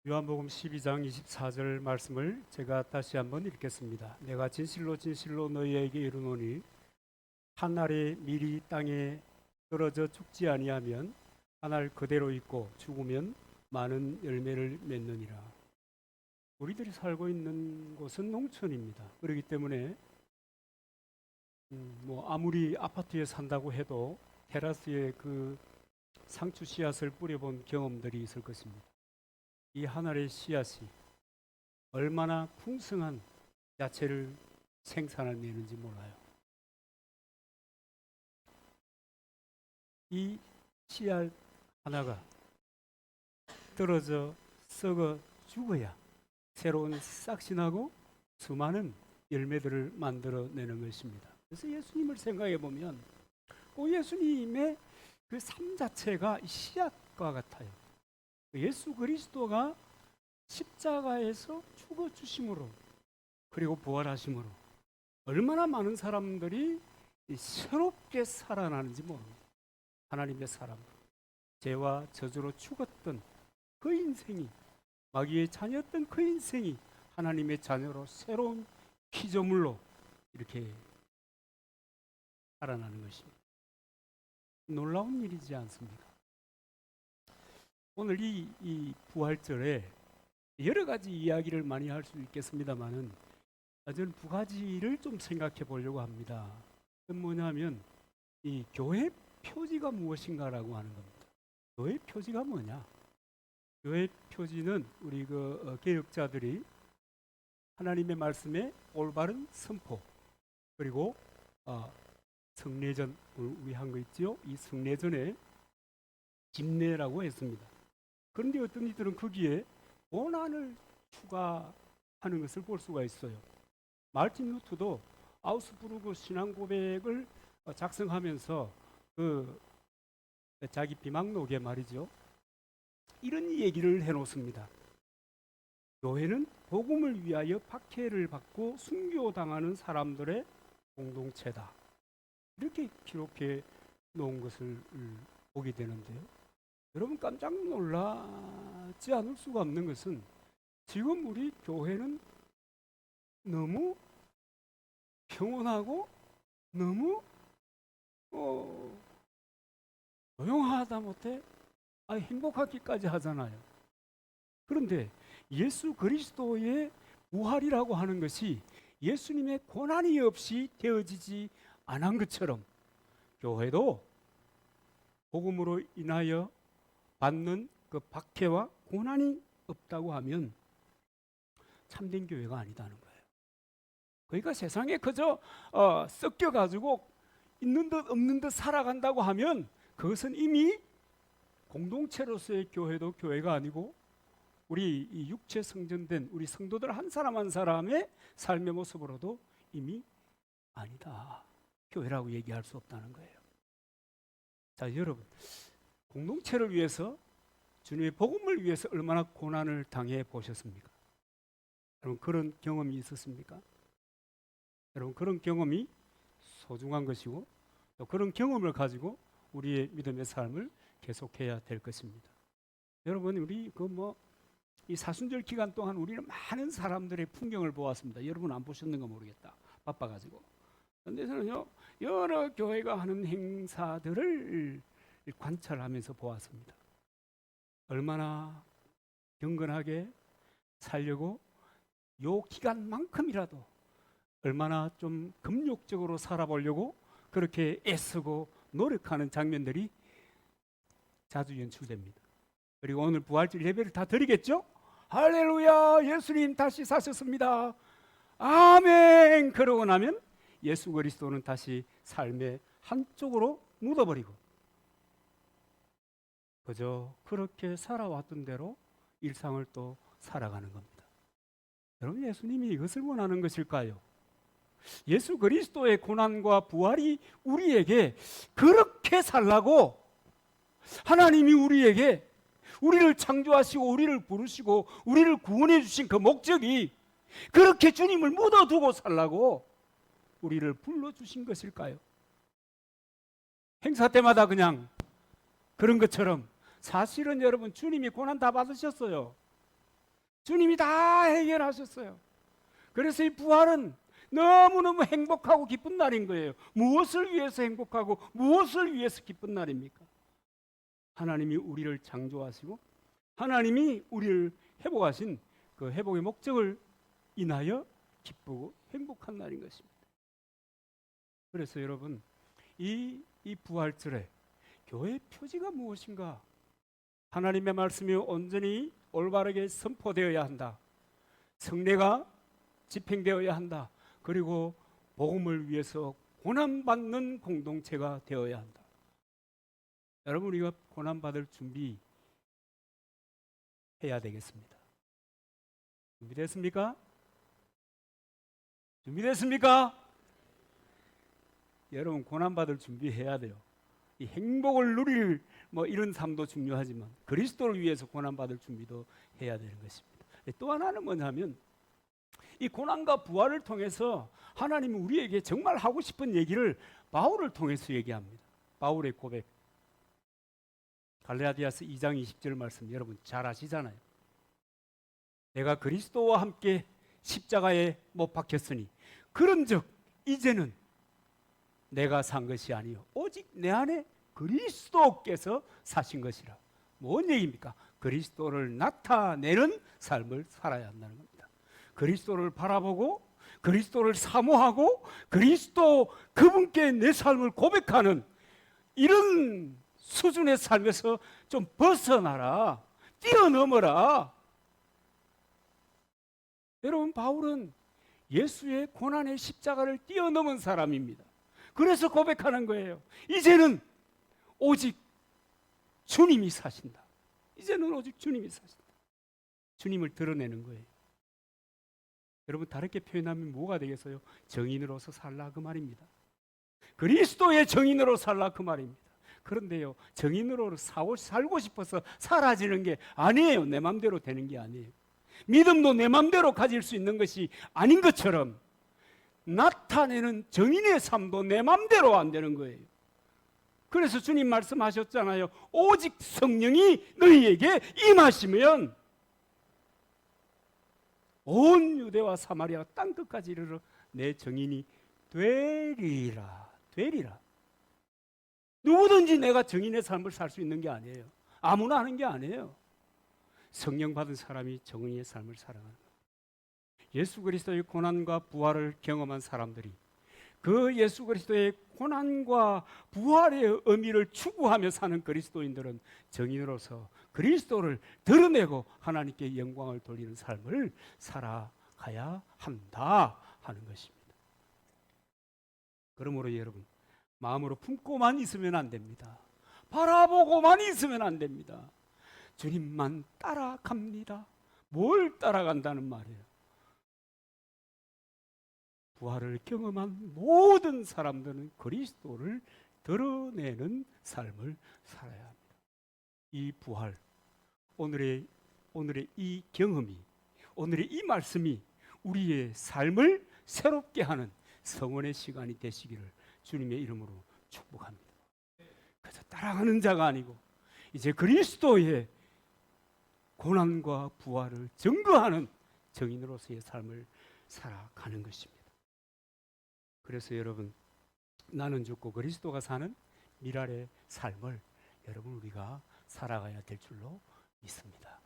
요한복음 12장 24절 말씀을 제가 다시 한번 읽겠습니다. 내가 진실로 진실로 너희에게 이르노니 한 알의 밀이 땅에 떨어져 죽지 아니하면 한 알 그대로 있고 죽으면 많은 열매를 맺느니라. 우리들이 살고 있는 곳은 농촌입니다. 그렇기 때문에 아무리 아파트에 산다고 해도 테라스에 그 상추 씨앗을 뿌려본 경험들이 있을 것입니다. 이 한 알의 씨앗이 얼마나 풍성한 야채를 생산해내는지 몰라요. 이 씨앗 하나가 떨어져 썩어 죽어야 새로운 싹이 나고 수많은 열매들을 만들어내는 것입니다. 그래서 예수님을 생각해 보면 예수님의 그 삶 자체가 씨앗과 같아요. 예수 그리스도가 십자가에서 죽어 주심으로 그리고 부활하심으로 얼마나 많은 사람들이 새롭게 살아나는지 모릅니다. 하나님의 사람, 죄와 저주로 죽었던 그 인생이, 마귀의 자녀였던 그 인생이 하나님의 자녀로 새로운 피조물로 이렇게 살아나는 것입니다. 놀라운 일이지 않습니까? 오늘 이 부활절에 여러 가지 이야기를 많이 할 수 있겠습니다만은 저는 두 가지를 좀 생각해 보려고 합니다. 그건 뭐냐면 이 교회 표지가 무엇인가라고 하는 겁니다. 교회 표지가 뭐냐? 교회 표지는 우리 개혁자들이 하나님의 말씀에 올바른 선포 그리고 성례전 우리 한 거 있지요? 이 성례전에 집례라고 했습니다. 그런데 어떤 이들은 거기에 고난을 추가하는 것을 볼 수가 있어요. 마르틴 루터도 아우스부르크 신앙 고백을 작성하면서 자기 비망록에 말이죠. 이런 얘기를 해놓습니다. 교회는 복음을 위하여 박해를 받고 순교당하는 사람들의 공동체다. 이렇게 기록해 놓은 것을 보게 되는데요. 여러분 깜짝 놀라지 않을 수가 없는 것은 지금 우리 교회는 너무 평온하고 너무 조용하다 못해 행복하기까지 하잖아요. 그런데 예수 그리스도의 부활이라고 하는 것이 예수님의 고난이 없이 되어지지 않은 것처럼 교회도 복음으로 인하여 받는 그 박해와 고난이 없다고 하면 참된 교회가 아니다는 거예요. 그러니까 세상에 그저 섞여가지고 있는 듯 없는 듯 살아간다고 하면 그것은 이미 공동체로서의 교회도 교회가 아니고 우리 이 육체 성전된 우리 성도들 한 사람 한 사람의 삶의 모습으로도 이미 아니다. 교회라고 얘기할 수 없다는 거예요. 자, 여러분 공동체를 위해서 주님의 복음을 위해서 얼마나 고난을 당해 보셨습니까? 여러분 그런 경험이 있었습니까? 여러분 그런 경험이 소중한 것이고 또 그런 경험을 가지고 우리의 믿음의 삶을 계속해야 될 것입니다. 여러분 우리 이 사순절 기간 동안 우리는 많은 사람들의 풍경을 보았습니다. 여러분 안 보셨는가 모르겠다. 바빠가지고. 그런데 저는요 여러 교회가 하는 행사들을 관찰하면서 보았습니다. 얼마나 경건하게 살려고 요 기간만큼이라도 얼마나 좀 금욕적으로 살아보려고 그렇게 애쓰고 노력하는 장면들이 자주 연출됩니다. 그리고 오늘 부활절 예배를 다 드리겠죠? 할렐루야, 예수님 다시 사셨습니다. 아멘. 그러고 나면 예수 그리스도는 다시 삶의 한쪽으로 묻어버리고 그저 그렇게 살아왔던 대로 일상을 또 살아가는 겁니다. 여러분 예수님이 이것을 원하는 것일까요? 예수 그리스도의 고난과 부활이 우리에게 그렇게 살라고 하나님이 우리를 창조하시고 우리를 부르시고 우리를 구원해 주신 그 목적이 그렇게 주님을 묻어두고 살라고 우리를 불러주신 것일까요? 행사 때마다 그냥 그런 것처럼 사실은 여러분 주님이 고난 다 받으셨어요. 주님이 다 해결하셨어요. 그래서 이 부활은 너무너무 행복하고 기쁜 날인 거예요. 무엇을 위해서 행복하고 무엇을 위해서 기쁜 날입니까? 하나님이 우리를 창조하시고 하나님이 우리를 회복하신 그 회복의 목적을 인하여 기쁘고 행복한 날인 것입니다. 그래서 여러분, 이 부활절에 교회의 표지가 무엇인가? 하나님의 말씀이 온전히 올바르게 선포되어야 한다. 성례가 집행되어야 한다. 그리고 복음을 위해서 고난받는 공동체가 되어야 한다. 여러분, 우리가 고난받을 준비해야 되겠습니다. 준비됐습니까? 준비됐습니까? 여러분, 고난받을 준비해야 돼요. 이 행복을 누릴 이런 삶도 중요하지만 그리스도를 위해서 고난받을 준비도 해야 되는 것입니다. 또 하나는 뭐냐면 이 고난과 부활을 통해서 하나님이 우리에게 정말 하고 싶은 얘기를 바울을 통해서 얘기합니다. 바울의 고백. 갈라디아서 2장 20절 말씀 여러분 잘 아시잖아요. 내가 그리스도와 함께 십자가에 못 박혔으니 그런즉 이제는 내가 산 것이 아니요 오직 내 안에 그리스도께서 사신 것이라. 뭔 얘기입니까? 그리스도를 나타내는 삶을 살아야 한다는 겁니다. 그리스도를 바라보고 그리스도를 사모하고 그리스도 그분께 내 삶을 고백하는 이런 수준의 삶에서 좀 벗어나라. 뛰어넘어라. 여러분, 바울은 예수의 고난의 십자가를 뛰어넘은 사람입니다. 그래서 고백하는 거예요. 이제는 오직 주님이 사신다. 이제는 오직 주님이 사신다. 주님을 드러내는 거예요. 여러분, 다르게 표현하면 뭐가 되겠어요? 정인으로서 살라 그 말입니다. 그리스도의 정인으로 살라 그 말입니다. 그런데요, 정인으로 살고 싶어서 사라지는 게 아니에요. 내 마음대로 되는 게 아니에요. 믿음도 내 마음대로 가질 수 있는 것이 아닌 것처럼 나타내는 정인의 삶도 내 마음대로 안 되는 거예요. 그래서 주님 말씀하셨잖아요. 오직 성령이 너희에게 임하시면 온 유대와 사마리아 땅끝까지 이르러 내 정인이 되리라. 누구든지 내가 정인의 삶을 살 수 있는 게 아니에요. 아무나 하는 게 아니에요. 성령 받은 사람이 정인의 삶을 살아가는 거예요. 예수 그리스도의 고난과 부활을 경험한 사람들이 그 예수 그리스도의 고난과 부활의 의미를 추구하며 사는 그리스도인들은 정인으로서 그리스도를 드러내고 하나님께 영광을 돌리는 삶을 살아가야 한다 하는 것입니다. 그러므로 여러분, 마음으로 품고만 있으면 안 됩니다. 바라보고만 있으면 안 됩니다. 주님만 따라갑니다. 뭘 따라간다는 말이에요? 부활을 경험한 모든 사람들은 그리스도를 드러내는 삶을 살아야 합니다. 이 부활, 오늘의 이 경험이, 오늘의 이 말씀이 우리의 삶을 새롭게 하는 성원의 시간이 되시기를 주님의 이름으로 축복합니다. 그래서 따라가는 자가 아니고 이제 그리스도의 고난과 부활을 증거하는 정인으로서의 삶을 살아가는 것입니다. 그래서 여러분, 나는 죽고 그리스도가 사는 미랄의 삶을 여러분 우리가 살아가야 될 줄로 믿습니다.